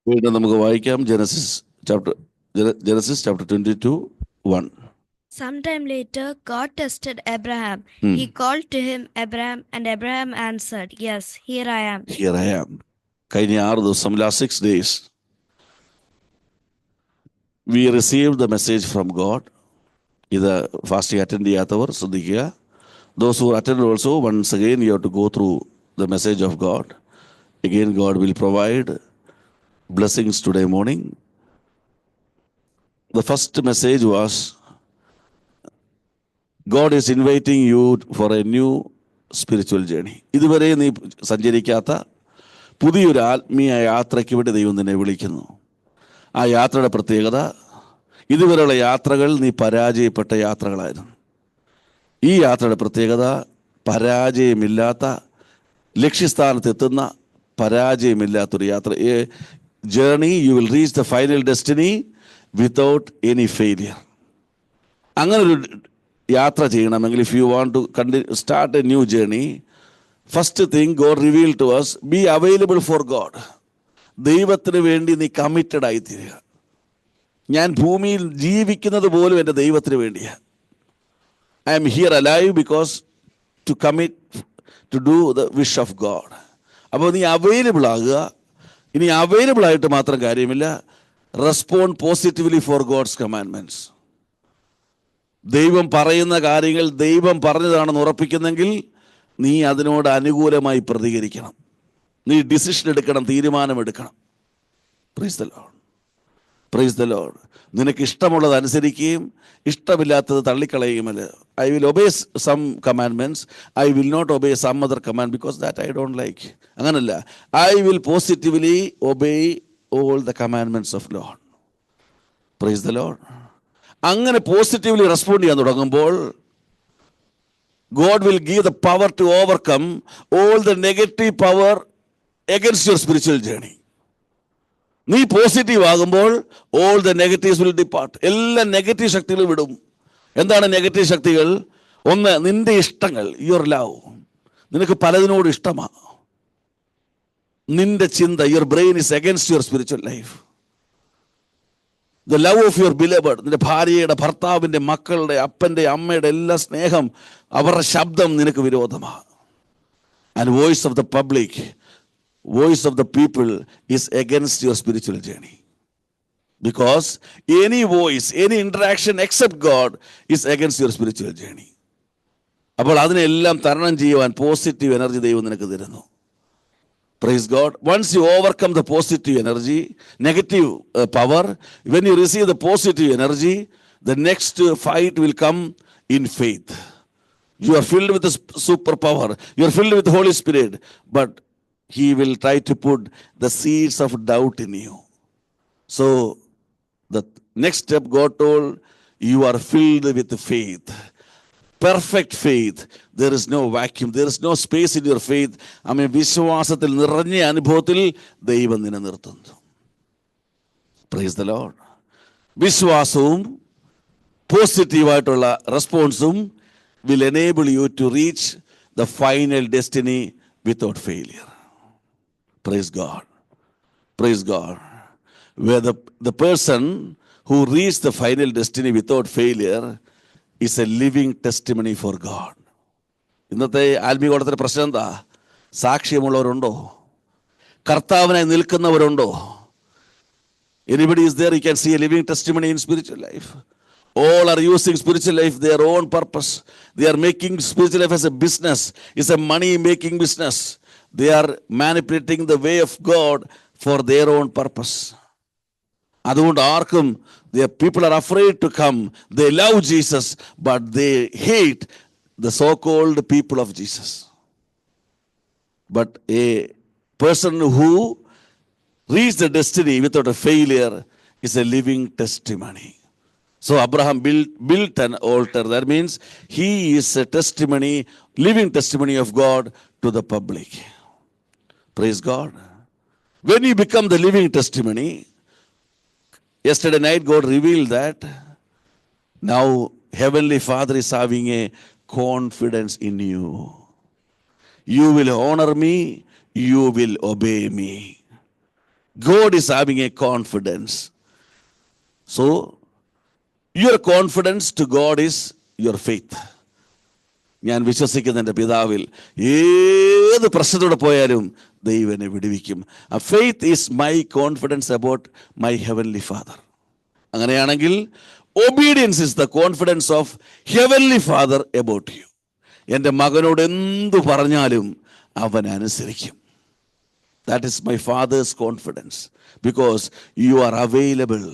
വീണ്ടും നമുക്ക് വായിക്കാം Genesis chapter 22:1. Sometime later, God tested Abraham. Hmm. He called to him, Abraham, and Abraham answered, Yes, here I am. Here I am. കഴിഞ്ഞ 6 ദിവസം, last 6 days, we received the message from God. ഇത് fasting attend ചെയ്യാത്തവർ ശ്രദ്ധിക്കുക. Those who attended also, once again you have to go through the message of God. Again God will provide blessings today morning. The first message was, God is inviting you for a new spiritual journey. ഇതുവരെ നീ സഞ്ചരിക്കാത്ത പുതിയൊരു ആത്മീയ യാത്രയ്ക്ക് വേണ്ടി ദൈവം നിന്നെ വിളിക്കുന്നു. ആ യാത്രയുടെ പ്രത്യേകത, ഇതുവരെയുള്ള യാത്രകൾ നീ പരാജയപ്പെട്ട യാത്രകളായിരുന്നു. ഈ യാത്രയുടെ പ്രത്യേകത, പരാജയമില്ലാത്ത, ലക്ഷ്യസ്ഥാനത്തെത്തുന്ന പരാജയമില്ലാത്തൊരു യാത്ര. A journey you will reach the final destiny without any failure. അങ്ങനൊരു യാത്ര ചെയ്യണമെങ്കിൽ, if you want to start a new journey, first thing God reveal to us, be available for God. ദൈവത്തിന് വേണ്ടി നീ കമ്മിറ്റഡ് ആയിത്തീരുക. ഞാൻ ഭൂമിയിൽ ജീവിക്കുന്നത് പോലും എൻ്റെ ദൈവത്തിന് വേണ്ടിയാണ്. I am here alive because to commit to do the wish of God. അപ്പോൾ നീ അവൈലബിൾ ആകുക. ഇനി അവൈലബിൾ ആയിട്ട് മാത്രം കാര്യമില്ല, respond positively for God's commandments. ദൈവം പറയുന്ന കാര്യങ്ങൾ ദൈവം പറഞ്ഞതാണെന്ന് ഉറപ്പിക്കുന്നെങ്കിൽ നീ അതിനോട് അനുകൂലമായി പ്രതികരിക്കണം. നീ ഡിസിഷൻ എടുക്കണം, തീരുമാനമെടുക്കണം. Praise the lord, praise the lord. നിനക്ക് ഇഷ്ടമുള്ളത് അനുസരിക്കുകയും ഇഷ്ടമില്ലാത്തത് തള്ളിക്കളയുമല്ല. I will obey some commandments, I will not obey some other command because that I don't like. അങ്ങനല്ല, I will positively obey all the commandments of lord. Praise the lord. അങ്ങനെ positively respond ചെയ്യാൻ തുടങ്ങുമ്പോൾ God will give the power to overcome all the negative power against your spiritual journey. നീ positive ആകുമ്പോൾ all the negatives will depart. എല്ലാ negative ശക്തികളും വിടും. എന്താണ് negative ശക്തികൾ? ഒന്ന്, നിന്റെ ഇഷ്ടങ്ങൾ, യുവർ ലവ്. നിനക്ക് പലതിനോട് ഇഷ്ടമാണ്. നിന്റെ ചിന്ത, your brain is against your spiritual life. The love of your beloved, നിന്റെ ഭാര്യയുടെ, ഭർത്താവിൻ്റെ, മക്കളുടെ, അപ്പൻ്റെ, അമ്മയുടെ എല്ലാ സ്നേഹം, അവരുടെ ശബ്ദം നിനക്ക് വിരോധമാണ്. And voice of the public, voice of the people is against your spiritual journey, because any voice, any interaction except God is against your spiritual journey. അപ്പോൾ അതിനെല്ലാം തരണം ചെയ്യുവാൻ പോസിറ്റീവ് എനർജി ദൈവം നിനക്ക് തരുന്നു. Praise God. Once you overcome the positive energy, negative power, when you receive the positive energy, the next fight will come in faith. You are filled with the superpower, you are filled with the Holy Spirit, but he will try to put the seeds of doubt in you. So the next step, God told, you are filled with faith, perfect faith. There is no vacuum, there is no space in your faith. ആമേൻ. വിശ്വാസത്തിൽ നിറഞ്ഞ അനുഭവത്തിൽ ദൈവം നിന്നെ നിർത്തുന്നു. Price the Lord. വിശ്വാസവും പോസിറ്റീവായിട്ടുള്ള റെസ്പോൺസും will enable you to reach the final destiny without failure. Praise God. Praise God. Where the person who reached the final destiny without failure is a living testimony for God. ഇന്നത്തെ ആത്മീയതയുടെ പ്രശ്നം എന്താ? സാക്ഷ്യമുള്ളവരുണ്ടോ? കർത്താവിനായി നിൽക്കുന്നവരുണ്ടോ? Anybody is there? You can see a living testimony in spiritual life. All are using spiritual life their own purpose. They are making spiritual life as a business. It's a money making business. They are manipulating the way of God for their own purpose. അതുകൊണ്ട് ആർക്കും, people are afraid to come. They love Jesus, but they hate the so-called people of Jesus. But a person who reached the destiny without a failure is a living testimony. So Abraham built an altar. That means he is a testimony, living testimony of God to the public. Praise God. When you become the living testimony, yesterday night God revealed that now Heavenly Father is having a confidence in you. You will honor me, you will obey me. God is having a confidence. So, your confidence to God is your faith. ഞാൻ വിശ്വസിക്കുന്ന എൻ്റെ പിതാവിൽ ഏത് പ്രശ്നത്തോടെ പോയാലും ദൈവം എന്നെ വിടുവിക്കും. ആ faith is my confidence about my heavenly father. അങ്ങനെയാണെങ്കിൽ obedience is the confidence of heavenly father about you. എൻ്റെ മകനോട് എന്തു പറഞ്ഞാലും അവൻ അനുസരിക്കും. That is my father's confidence, because you are available.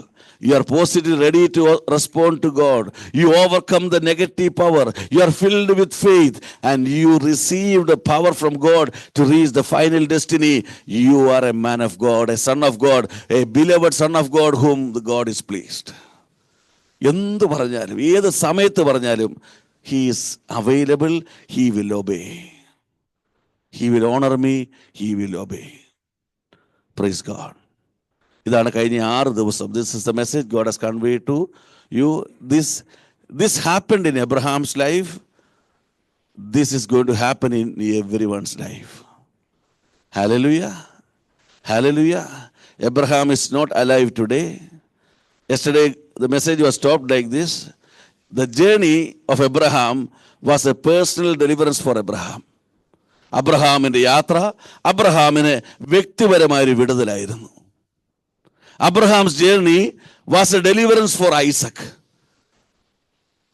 You are positively ready to respond to God. You overcome the negative power. You are filled with faith and you receive the power from God to reach the final destiny. You are a man of God, a son of God, a beloved son of God whom the God is pleased. എന്ത് പറഞ്ഞാലും ഏത് സമയത്ത് പറഞ്ഞാലും he is available, he will obey. He will honor me, he will obey. Praise God. ഇതാണ് കഴിഞ്ഞ 6 ദിവസം. This is the message God has conveyed to you. This happened in Abraham's life. This is going to happen in everyone's life. Hallelujah. Hallelujah. Abraham is not alive today. Yesterday the message was stopped like this. The journey of Abraham was a personal deliverance for Abraham. അബ്രഹാമിൻ്റെ യാത്ര അബ്രഹാമിന് വ്യക്തിപരമായൊരു വിടുതലായിരുന്നു. Abraham's journey was a deliverance for Isaac.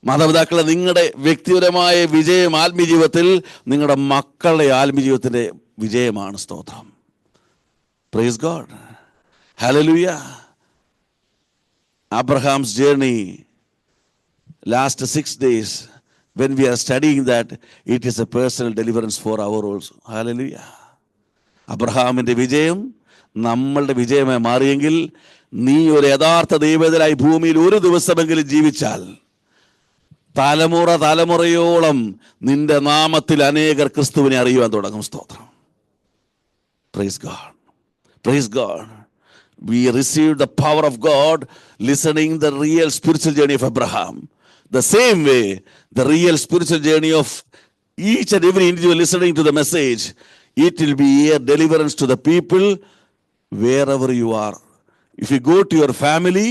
മാതാപിതാക്കളെ, നിങ്ങളുടെ വ്യക്തിപരമായ വിജയം ആത്മീയ ജീവിതത്തിൽ നിങ്ങളുടെ മക്കളുടെ ആത്മീയ ജീവിതത്തിൻ്റെ വിജയമാണ്. സ്തോത്രം. Praise God. Hallelujah. Abraham's journey last 6 days, when we are studying that, it is a personal deliverance for our also. Hallelujah. അബ്രഹാമിൻ്റെ വിജയം നമ്മളുടെ വിജയമായി മാറിയെങ്കിൽ, നീ ഒരു യഥാർത്ഥ ദൈവത്തിനായി ഭൂമിയിൽ ഒരു ദിവസമെങ്കിലും ജീവിച്ചാൽ തലമുറയോളം നിന്റെ നാമത്തിൽ അനേകർ ക്രിസ്തുവിനെ അറിയുവാൻ തുടങ്ങും. സ്തോത്രം. Praise God. Praise God. We received the power of God listening the real spiritual journey of Abraham. The same way, the real spiritual journey of each and every individual listening to the message, it will be a deliverance to the people wherever you are. If you go to your family,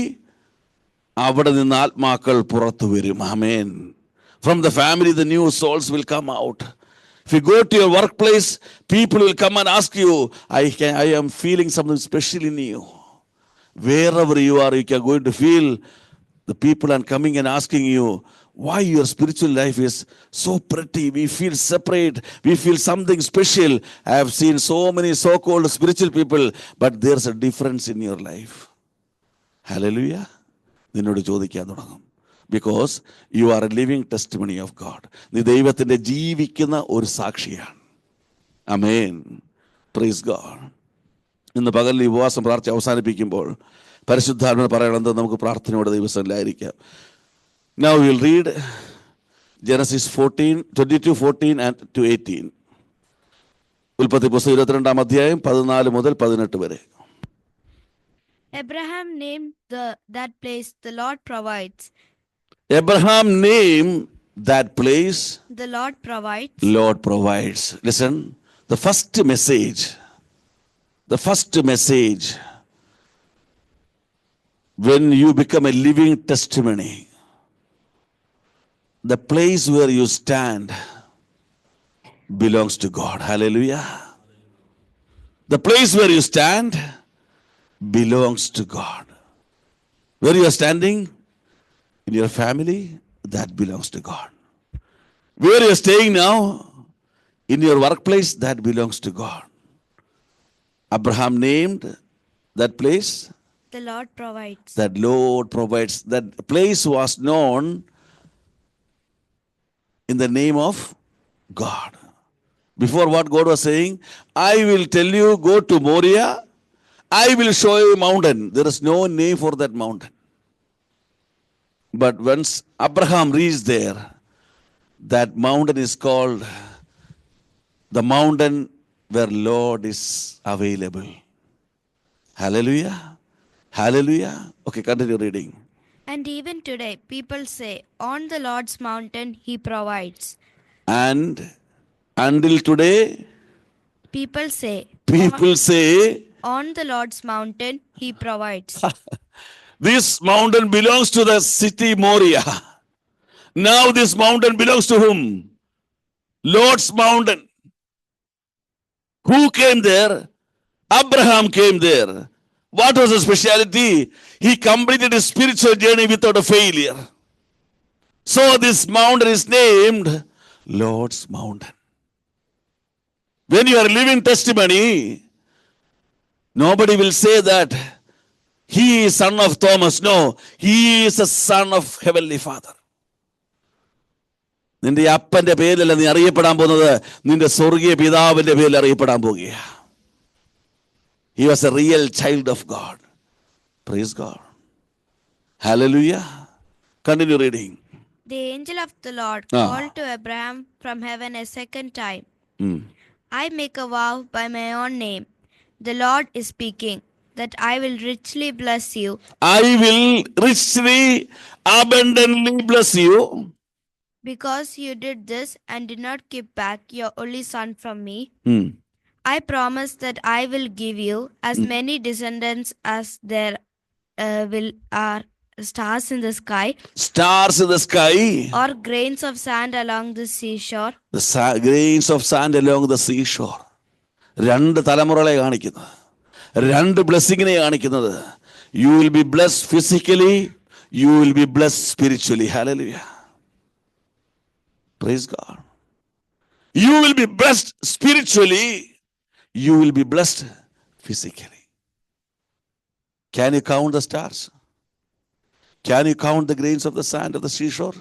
അവിടെ നിന്ന് ആത്മാക്കൾ പുറത്തു വരും. Amen. From the family, the new souls will come out. If you go to your workplace, people will come and ask you, I am feeling something special in you. Wherever you are, you are going to feel the people are coming and asking you, why your spiritual life is so pretty. We feel separate. We feel something special. I have seen so many so-called spiritual people, but there's a difference in your life. Hallelujah. നിന്നോട് ചോദിക്കാൻ തുടങ്ങും. Because you are a living testimony of God. നീ ദൈവത്തിൻ്റെ ജീവിക്കുന്ന ഒരു സാക്ഷിയാണ്. Amen. Praise God. ഇന്ന് പകൽ ഈ ഉപവാസം പ്രാർത്ഥന അവസാനിപ്പിക്കുമ്പോൾ പരിശുദ്ധാത്മാവ് പറയണത് നമുക്ക് പ്രാർത്ഥനയോടെ ദൈവസന്നിധിയിലായിരിക്കാം. Now we will read Genesis 22:14 and to 18. ഉൽപ്പത്തി പുസ്തകം 22-ാം അധ്യായം 14 മുതൽ 18 വരെ. Abraham named that place, the Lord provides. Abraham named that place, The Lord provides. Lord provides. Listen, the first message when you become a living testimony, the place where you stand belongs to God. Hallelujah. The place where you stand belongs to God. Where you are standing in your family, that belongs to God. Where you are staying now in your workplace, that belongs to God. Abraham named that place, The Lord provides. that Lord provides. That place was known in the name of God. Before, what God was saying, I will tell you, go to Moriah, I will show you a mountain. There is no name for that mountain. But once Abraham reached there, that mountain is called the mountain where Lord is available. Hallelujah. Hallelujah. Okay, continue reading. And even today, people say, on the Lord's mountain, He provides. And until today, People say, people say, On the Lord's mountain, he provides. This mountain belongs to the city Moriah. Now this mountain belongs to whom? Lord's mountain. Who came there? Abraham came there. What was the speciality? He completed his spiritual journey without a failure. So this mountain is named Lord's mountain. When you are living testimony, nobody will say that he is son of Thomas. No, he is a son of Heavenly Father. നിന്റെ അപ്പന്റെ പേരിലല്ല നീ അറിയപ്പെടാൻ പോകുന്നത്, നിന്റെ സ്വർഗീയ പിതാവിന്റെ പേരിൽ അറിയപ്പെടാൻ പോകുക. He was a real child of God. Praise God. Hallelujah. Continue reading. The angel of the Lord Ah. called to Abraham from heaven a second time. I make a vow by my own name. The Lord is speaking, that I will richly bless you. I will richly, abundantly bless you. Because you did this and did not keep back your only son from me, I promise that I will give you as many descendants as there are stars in the sky, Stars in the sky, or grains of sand along the seashore. the grains of sand along the seashore. രണ്ട് തലമുറകളെ കാണിക്കുന്നത്, രണ്ട് ബ്ലെസ്സിങ്ങിനെ കാണിക്കുന്നത്. You will be blessed physically, you will be blessed spiritually. Hallelujah. Praise God. You will be blessed spiritually, you will be blessed physically. Can you count the stars? Can you count the grains of the sand of the seashore?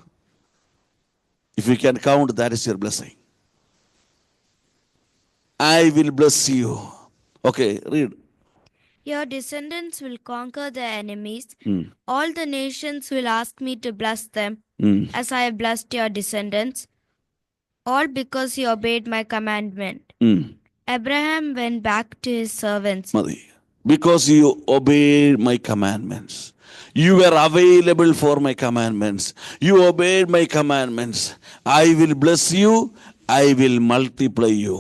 If you can count, that is your blessing. I will bless you. Okay, read. Your descendants will conquer their enemies. All the nations will ask me to bless them, as I have blessed your descendants. All because you obeyed my commandment. Abraham went back to his servants. Madi. Because you obeyed my commandments. You were available for my commandments. You obeyed my commandments. I will bless you. I will multiply you.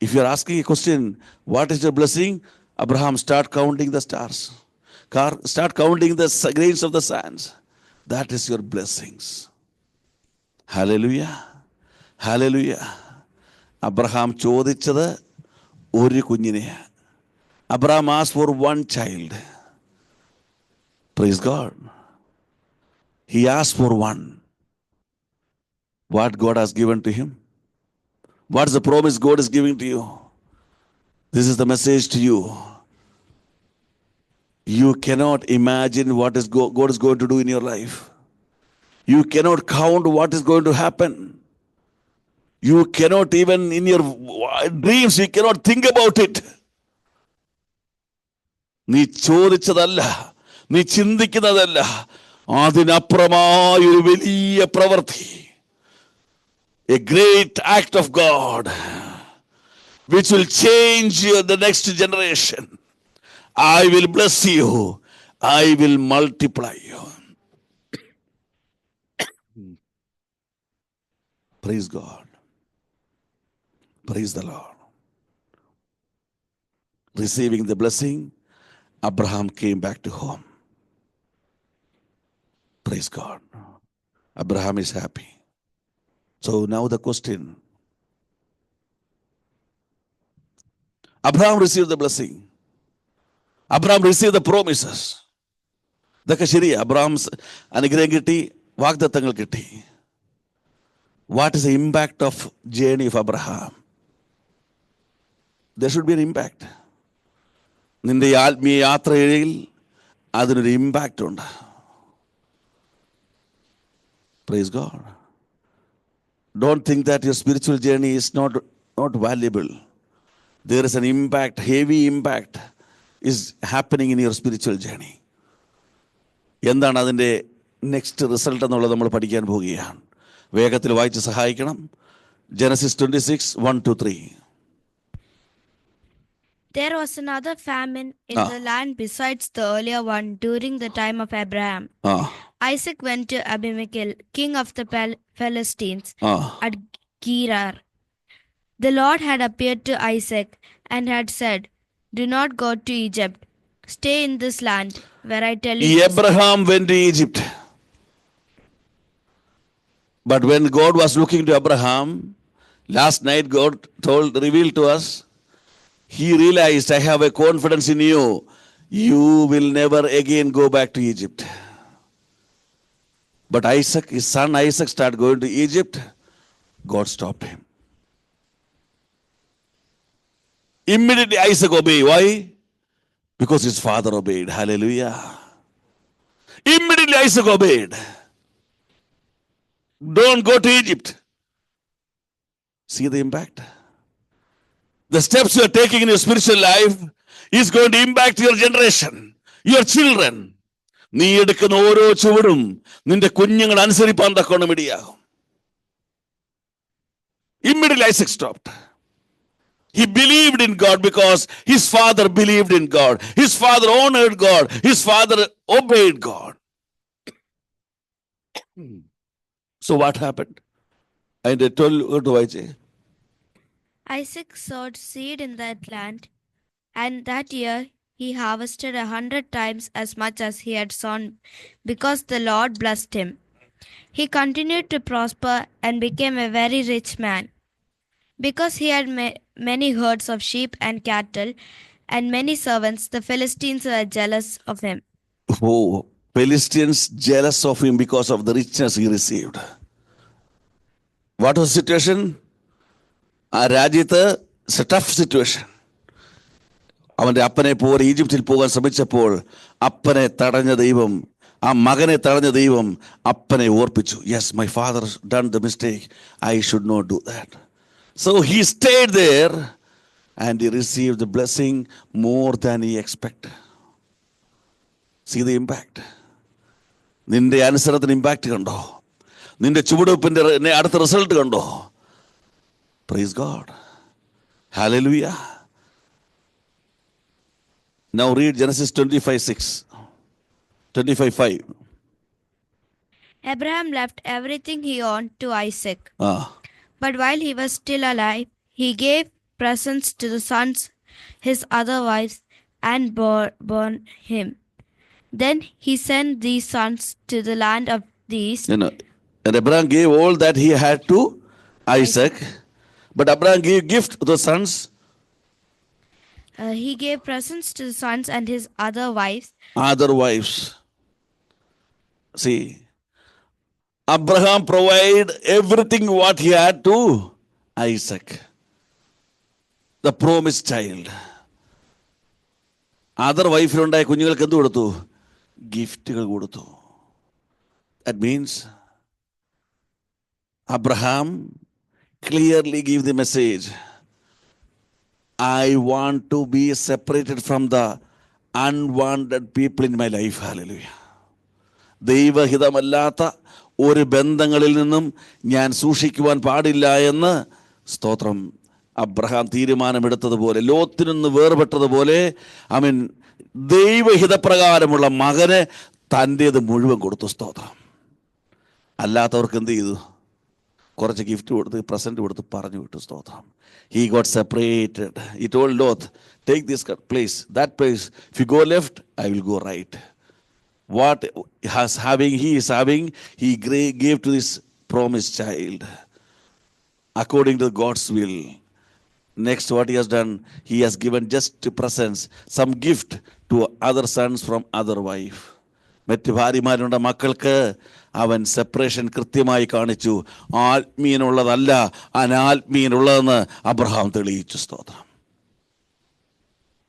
If you are asking a question, what is your blessing? Abraham, start counting the stars. Start counting the grains of the sands. That is your blessings. Hallelujah. Hallelujah. Abraham ചോദിച്ചത് ഒരു കുഞ്ഞിനെയാണ്. Abraham asked for one child. Praise God. He asked for one. What God has given to him? What is the promise God is giving to you? This is the message to you. You cannot imagine what is God is going to do in your life. You cannot count what is going to happen. You cannot even in your dreams, you cannot think about it. നീ ചോദിച്ചതല്ല, നീ ചിന്തിക്കുന്നതല്ല, അതിനപ്പുറമായൊരു വലിയ പ്രവൃത്തി. A great act of God which will change the next generation. I will bless you. I will multiply you. Praise God. Praise the Lord. Receiving the blessing, Abraham came back to home. Praise God. Abraham is happy. So now the question. Abraham received the blessing. Abraham received the promises. ഇതൊക്കെ ശരി. Abraham അനുഗ്രഹം കിട്ടി, വാഗ്ദത്തങ്ങൾ കിട്ടി. What is the impact of journey of Abraham? There should be an impact. നിന്റെ ആത്മീയ യാത്രയിൽ അതിനൊരു impact ഉണ്ട്. Praise God. Don't think that your spiritual journey is not valuable. There is an impact, heavy impact is happening in your spiritual journey. എന്താണ് അതിൻ്റെ next result എന്നുള്ളത് നമ്മൾ പഠിക്കാൻ പോവുകയാണ്. വേഗത്തിൽ വായിച്ച് സഹായിക്കണം. Genesis 26, 1-3. There was another famine in the land besides the earlier one during the time of Abraham. Isaac went to Abimelech, king of the Philistines, at Gerar. The Lord had appeared to Isaac and had said, Do not go to Egypt. Stay in this land where I tell you. Abraham went to Egypt. But when God was looking to Abraham, last night God revealed to us, he realized, I have a confidence in you. You will never again go back to Egypt. But Isaac, his son Isaac, started going to Egypt. God stopped him. Immediately Isaac obeyed. Why? Because his father obeyed. Hallelujah. Immediately Isaac obeyed. Don't go to Egypt. See the impact? The steps you are taking in your spiritual life is going to impact your generation, your children. നീ എടുക്കുന്ന ഓരോ ചുവടും നിന്റെ കുഞ്ഞുങ്ങൾ അനുസരിപ്പാൻ തക്കോണം ഇടയാകും. Immediately Isaac stopped. He believed in God because his father believed in God. His father honored God. His father obeyed God. So what happened? And I told you to Isaac. Isaac sowed seed in that land, and that year he harvested 100 times as much as he had sown, because the Lord blessed him. He continued to prosper and became a very rich man. Because he had many herds of sheep and cattle and many servants, the Philistines were jealous of him. Oh, Philistines jealous of him because of the richness he received. What was the situation? ആ രാജ്യത്ത് it's A tough situation. അവൻ്റെ അപ്പനെ പോലെ ഈജിപ്തിൽ പോകാൻ ശ്രമിച്ചപ്പോൾ അപ്പനെ തടഞ്ഞ ദൈവം, ആ മകനെ തടഞ്ഞ ദൈവം അപ്പനെ ഓർപ്പിച്ചു. Yes, my father done the mistake, I should not do that. So he stayed there and he received the blessing more than he expected. See the impact. നിന്റെ അനുസരണത്തിന് ഇമ്പാക്റ്റ് കണ്ടോ? നിന്റെ ചുവടുവെപ്പിന്റെ അടുത്ത റിസൾട്ട് കണ്ടോ? Praise God. Hallelujah. Now read Genesis 25:6. 25:5. Abraham left everything he owned to Isaac. But while he was still alive, he gave presents to the sons, his other wives, and born him. Then he sent these sons to the land of the east. And Abraham gave all that he had to Isaac. But Abraham gave gift to the sons. He gave presents to the sons and his other wives. Other wives. See, Abraham provided everything what he had to Isaac, the promised child. Other വൈഫിലുണ്ടായ കുഞ്ഞുങ്ങൾക്ക് എന്ത് കൊടുത്തു? ഗിഫ്റ്റുകൾ കൊടുത്തു. That means Abraham clearly give the message, I want to be separated from the unwanted people in my life. Hallelujah. ദൈവഹിതമല്ലാത്ത ഒരു ബന്ധങ്ങളിൽ നിന്നും ഞാൻ സൂക്ഷിക്കുവാൻ പാടില്ല എന്ന് സ്തോത്രം. അബ്രഹാം തീരുമാനമെടുത്തതുപോലെ, ലോത്തിൽ നിന്ന് വേർപെട്ടതുപോലെ, ദൈവഹിതപ്രകാരമുള്ള മകന് തൻ്റേത് മുഴുവൻ കൊടുത്തു. സ്തോത്രം. അല്ലാത്തവർക്ക് എന്ത് ചെയ്തു? കുറച്ച് ഗിഫ്റ്റ് കൊടുത്ത്, പ്രസൻറ്റ് കൊടുത്ത് പറഞ്ഞു വിട്ടു. സ്തോത്രം. He got separated. He told Lot, take this place, that place. If you go left, I will go right. What he is having, he gave to this promised child according to God's will. Next, what he has done, he has given just presents, some gift to other sons from other wife. മറ്റ് ഭാര്യമാരുടെ മക്കൾക്ക് അവൻ separation കൃത്യമായി കാണിച്ചു. ആത്മീയനുള്ളതല്ല അനാത്മീയനുള്ളതെന്ന് Abraham തെളിയിച്ചു. സ്തോത്രം.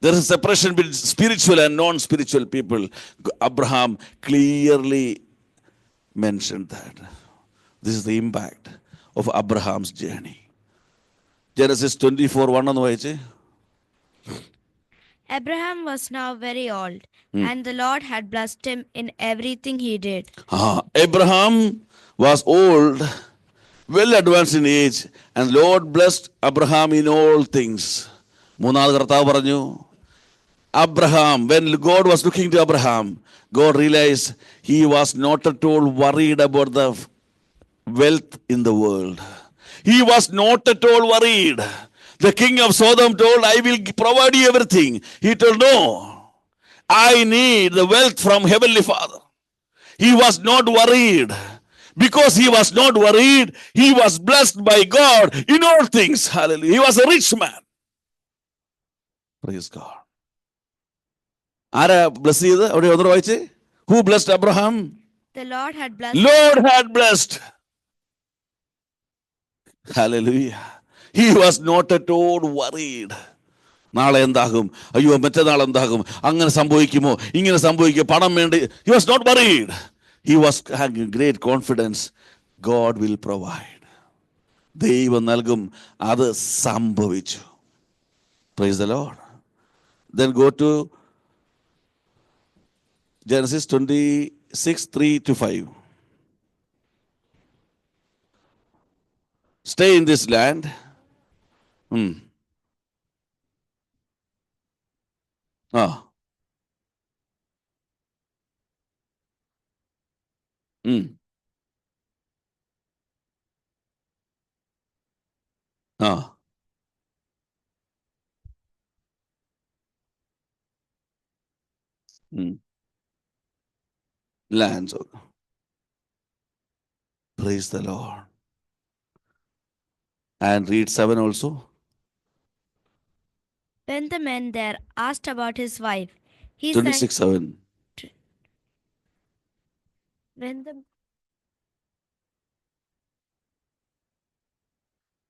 There is a separation between spiritual and non-spiritual people. Abraham clearly mentioned that. This is the impact of Abraham's journey. Genesis 24:1 ഒന്ന് വായിച്ചേ. Abraham was now very old, and the Lord had blessed him in everything he did. Abraham was old, well advanced in age, and Lord blessed Abraham in all things. മൂന്നാമത് കർത്താവ് പറഞ്ഞു, Abraham, when God was looking to Abraham, God realized he was not at all worried about the wealth in the world. He was not at all worried. The king of Sodom told, I will provide you everything. He told, no, I need the wealth from Heavenly Father. He was not worried. Because he was not worried, he was blessed by God in all things. Hallelujah. He was a rich man. Praise God. ആരാ bless ചെയ്ത്? അവിടെ ഒന്ന് വായിച്ചേ. Who blessed Abraham? The Lord had blessed. Lord had blessed. Hallelujah. He was not at all worried. നാളെ എന്താകും, അയ്യോ മറ്റന്നാൾ എന്താകും, അങ്ങനെ സംഭവിക്കുമോ, ഇങ്ങനെ സംഭവിക്കുമോ, പണം വേണ്ടി. He was not worried. He was having great confidence. God will provide. ദൈവം നൽകും. അത് സംഭവിച്ചു. Praise the Lord. Then go to Genesis 26, 3-5. Stay in this land. Lands. Praise the Lord. And read 7 also. When the men there asked about his wife, he 26:7. When the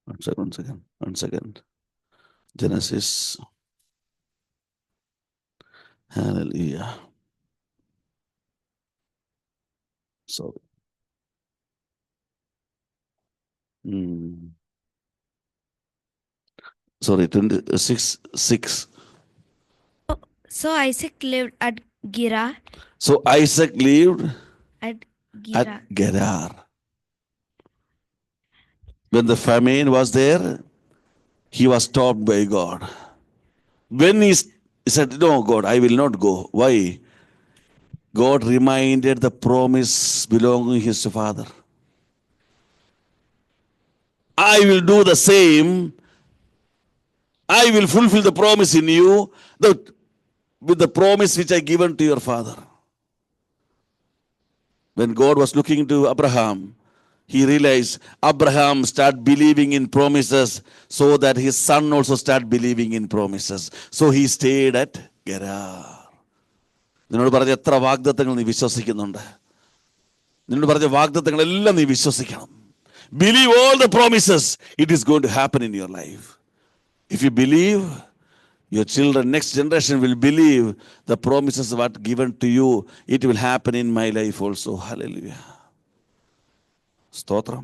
One second. Genesis. Hallelujah. Sorry. Sorry, 26:6. So Isaac lived at Gerar. So Isaac lived At Gerar. at Gerar. When the famine was there, he was stopped by God. When he said, no, God, I will not go. Why? God reminded the promise belonging to his father. I will do the same. I will fulfill the promise in you with the promise which I given to your father. When God was looking to Abraham, he realized Abraham started believing in promises so that his son also started believing in promises. So he stayed at Gerar. നിന്നോട് പറഞ്ഞ എത്ര വാഗ്ദത്തങ്ങൾ നീ വിശ്വസിക്കുന്നുണ്ട്? നിന്നോട് പറഞ്ഞ വാഗ്ദത്തങ്ങളെല്ലാം നീ വിശ്വസിക്കണം. Believe all the promises. It is going to happen in your life. If you believe, your children, next generation will believe the promises what given to you. It will happen in my life also. Hallelujah. സ്തോത്രം.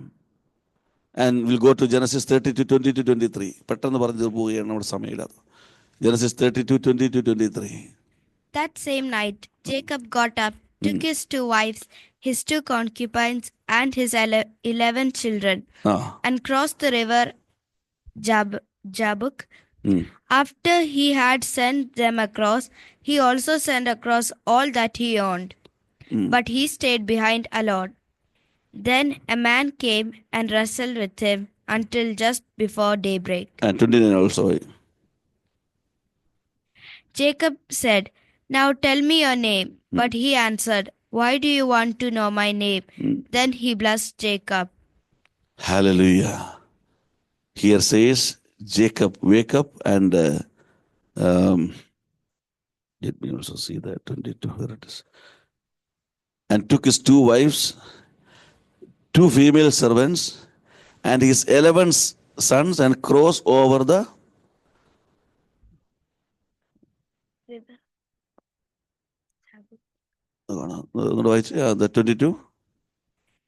And we'll go to Genesis 32:20-23. പെട്ടെന്ന് പറഞ്ഞു പോവുകയാണ്, നമ്മുടെ സമയമില്ലാതെ. Genesis 32:20-23. That same night, Jacob got up, took his 2 wives, his 2 concubines, and his 11 children, and crossed the river Jabbok. After he had sent them across, he also sent across all that he owned. But he stayed behind alone. Then a man came and wrestled with him until just before daybreak. And 29 also. Jacob said, "Now tell me your name." But he answered, "Why do you want to know my name?" Then he blessed Jacob. Hallelujah. Here says, Jacob, wake up and let me also see that 22, where it is. And took his 2 wives, 2 female servants, and his 11 sons, and crossed over the River. the 22.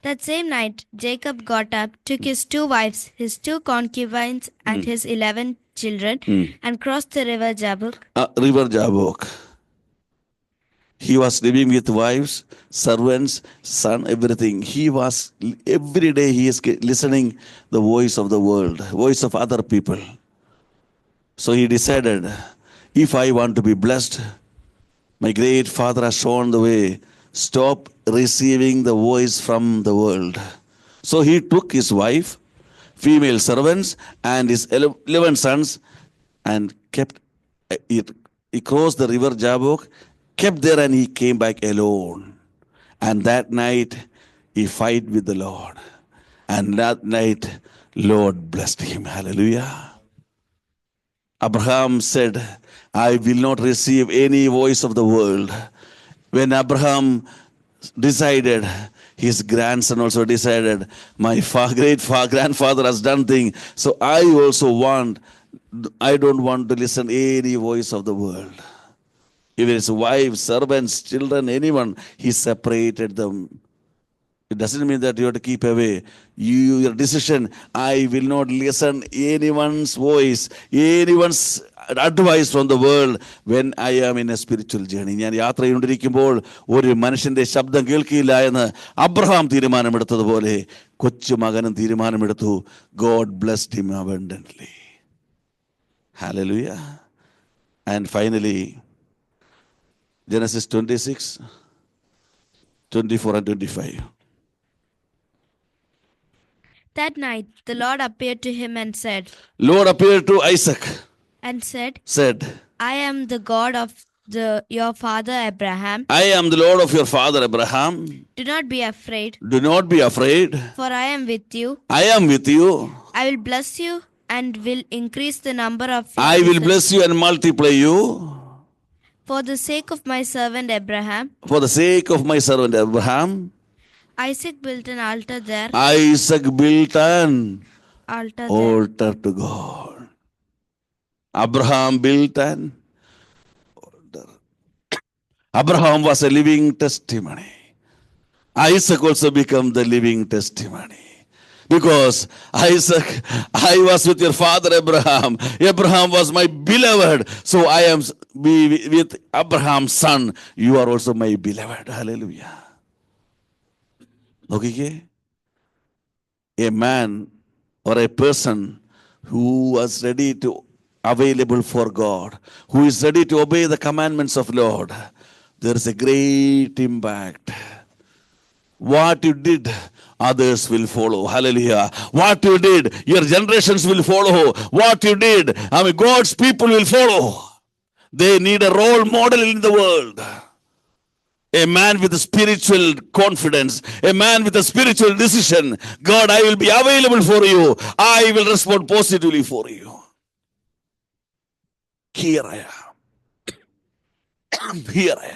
That same night, Jacob got up, took his 2 wives, his 2 concubines, and his 11 children, and crossed the river Jabbok. River Jabbok. He was living with wives, servants, son, everything. He was, every day he is listening the voice of the world, voice of other people. So he decided, if I want to be blessed, my great father has shown the way, stop receiving the voice from the world. So he took his wife, female servants and his 11 sons, and kept it. He crossed the river Jabbok, kept there, and he came back alone. And that night he fight with the Lord. And that night Lord blessed him. Hallelujah. Abraham said, I will not receive any voice of the world. When Abraham decided, his grandson also decided, my grandfather has done thing, so I don't want to listen any voice of the world. Even his wife, servants, children, anyone, he separated them. It doesn't mean that you have to keep away. Your decision, I will not listen anyone's voice, anyone's advice from the world when I am in a spiritual journey. ഞാൻ യാത്ര ചെയ്തുകൊണ്ടിരിക്കുമ്പോൾ ഒരു മനുഷ്യന്റെ ശബ്ദം കേൾക്കില്ല എന്ന് Abraham തീരുമാനമെടുത്തതുപോലെ കൊച്ചു മകനും തീരുമാനമെടുത്തു. God blessed him abundantly. Hallelujah. And finally, Genesis 26, 24 and 25. That night the Lord appeared to him and said, Lord appeared to Isaac and said, I am the God of your father Abraham. I am the Lord of your father Abraham. Do not be afraid. Do not be afraid. For I am with you. I am with you. I will bless you and will increase the number of your I will bless you and multiply you. For the sake of my servant Abraham. For the sake of my servant Abraham. Isaac built an altar there. Isaac built an altar to God. Abraham built an altar. Abraham was a living testimony. Isaac also became the living testimony. Because Isaac, I was with your father Abraham. Abraham was my beloved. So I am with Abraham's son. You are also my beloved. Hallelujah. Okay? A man or a person who was ready to available for God, who is ready to obey the commandments of Lord, there is a great impact. What you did, others will follow. Hallelujah. What you did, your generations will follow. What you did, God's people will follow. They need a role model in the world. A man with a spiritual confidence, a man with a spiritual decision. God, I will be available for you. I will respond positively for you. Here I am. Here I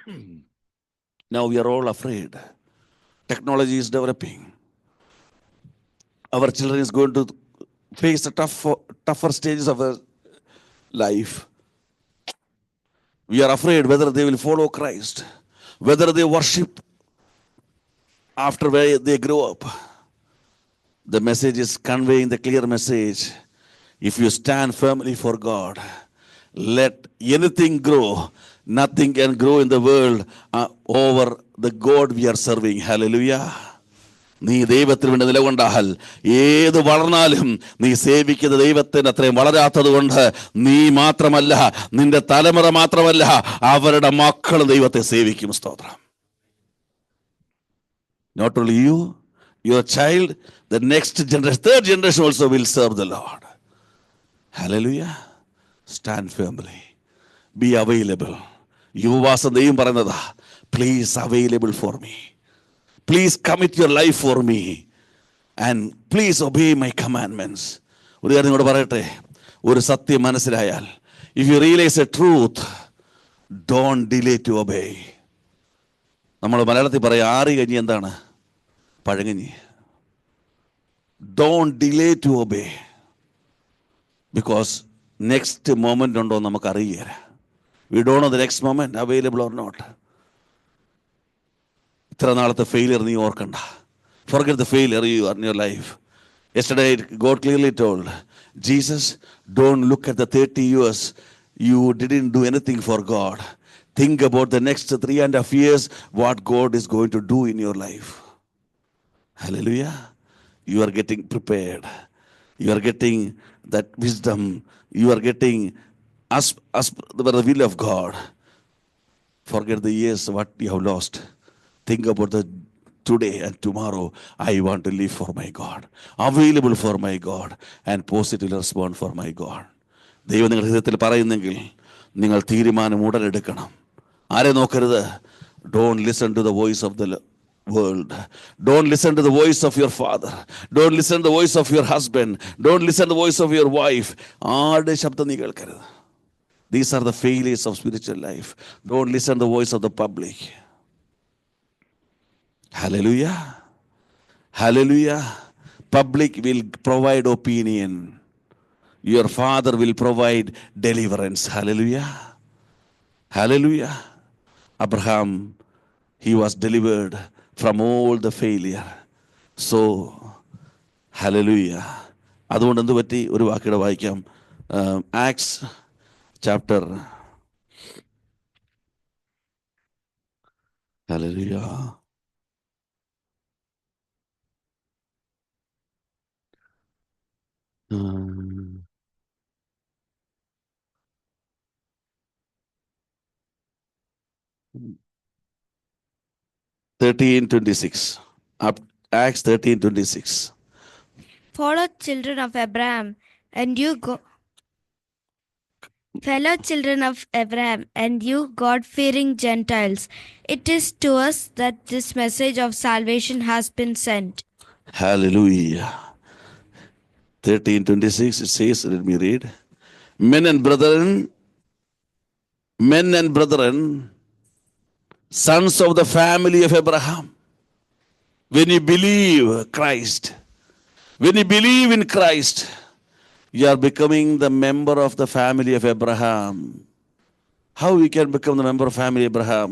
am. Now we are all afraid. Technology is developing. Our children is going to face the tougher stages of their life. We are afraid whether they will follow Christ, whether they worship after they grow up. The message is conveying the clear message. If you stand firmly for God, let anything grow. Nothing can grow in the world over the God we are serving. Hallelujah. നീ ദൈവത്തിന് വേണ്ടി നിലകൊണ്ടാൽ ഏത് വളർന്നാലും നീ സേവിക്കുന്ന ദൈവത്തിന് അത്രയും വളരാത്തത് കൊണ്ട് നീ മാത്രമല്ല, നിന്റെ തലമുറ മാത്രമല്ല, അവരുടെ മക്കൾ ദൈവത്തെ സേവിക്കും. സ്തോത്രം. Not only you, your child, the next generation, third generation also will serve the Lord. Hallelujah. Stand firmly. Be available. യുവവാസം ദൈവം പറയുന്നതാ, please available for me. Please commit your life for me. And please obey my commandments. ഒരു കാര്യം നിങ്ങളോട് പറയട്ടെ, ഒരു സത്യം മനസ്സിലായാൽ, if you realize a truth, don't delay to obey. നമ്മൾ മലയാളത്തിൽ പറയാം, ആറി കഞ്ഞി എന്താണ്? പഴങ്കഞ്ഞി. Don't delay to obey. Because next moment ഉണ്ടോ നമുക്ക് അറിയില്ല. We don't know the next moment available or not. ഇത്ര നാളത്തെ ഫെയിലിയർ നീ ഓർക്കണ്ട. Forget the failure you are in your life. Yesterday God clearly told Jesus, don't look at the 30 years you didn't do anything for God. Think about the next 3.5 years, what God is going to do in your life. Hallelujah. You are getting prepared. You are getting that wisdom. You are getting as the will of God. Forget the years what you have lost. Think about the today and tomorrow I want to live for my God, available for my God, and positively respond for my God. ദൈവം നിങ്ങളുടെ ഹൃദയത്തിൽ പറയുന്നെങ്കിൽ നിങ്ങൾ തീരുമാനം ഉടനെടുക്കണം. ആരെ നോക്കരുത്. Don't listen to the voice of the world. Don't listen to the voice of your father. Don't listen to the voice of your husband. Don't listen to the voice of your wife. ആരുടെ ശബ്ദം നീ കേൾക്കരുത്. These are the failures of spiritual life. Don't listen to the voice of the public. Hallelujah. Hallelujah. Public will provide opinion. Your father will provide deliverance. Hallelujah. Hallelujah. Abraham, he was delivered from all the failure. So, hallelujah. അതുകൊണ്ട് എന്ത് പറ്റി? ഒരു വാക്കിടെ വായിക്കാം. Acts chapter, hallelujah, Acts 13:26. Follow children of Abraham, and you fellow children of Abraham, and you God-fearing Gentiles, it is to us that this message of salvation has been sent. Hallelujah. 13:26 it says, let me read. Men and brethren, sons of the family of Abraham, when you believe Christ, when you believe in Christ, you are becoming the member of the family of Abraham. How we can become the member of family of Abraham?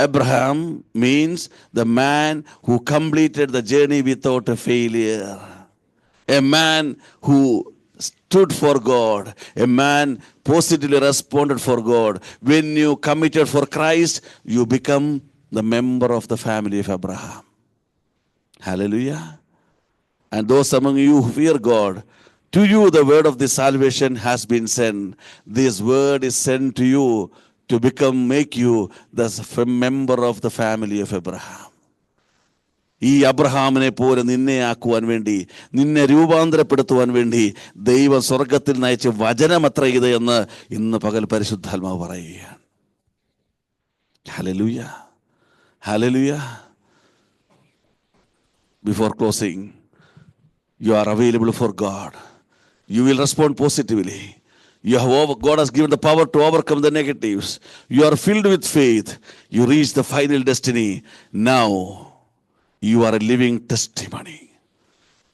Abraham means the man who completed the journey without a failure. A man who stood for God. A man positively responded for God. When you committed for Christ, you become the member of the family of Abraham. Hallelujah. And those among you who fear God, to you the word of this salvation has been sent. This word is sent to you to make you the member of the family of Abraham. ഈ അബ്രഹാമിനെ പോലെ നിന്നെ ആക്കുവാൻ വേണ്ടി, നിന്നെ രൂപാന്തരപ്പെടുത്തുവാൻ വേണ്ടി ദൈവം സ്വർഗത്തിൽ നയിച്ച വചനമത്ര ഇത് എന്ന് ഇന്ന് പകൽ പരിശുദ്ധാത്മാവ് പറയുകയാണ്. Hallelujah, hallelujah. Before closing, you are available for God. You will respond positively. God has given the power to overcome the negatives. You are filled with faith. You reach the final destiny. Now, you are a living testimony.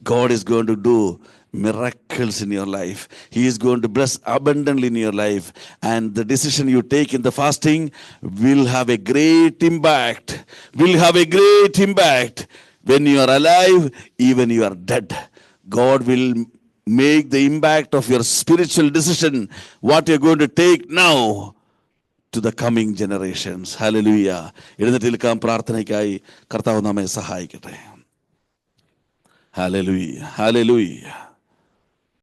God is going to do miracles in your life. He is going to bless abundantly in your life. And the decision you take in the fasting will have a great impact. Will have a great impact. When you are alive, even you are dead, God will make the impact of your spiritual decision, what you are going to take now, to the coming generations. Hallelujah. എഴുന്നേറ്റ് നിൽക്കാം. പ്രാർത്ഥനയ്ക്കായി കർത്താവ് നമ്മെ സഹായിക്കട്ടെ. Hallelujah. Hallelujah.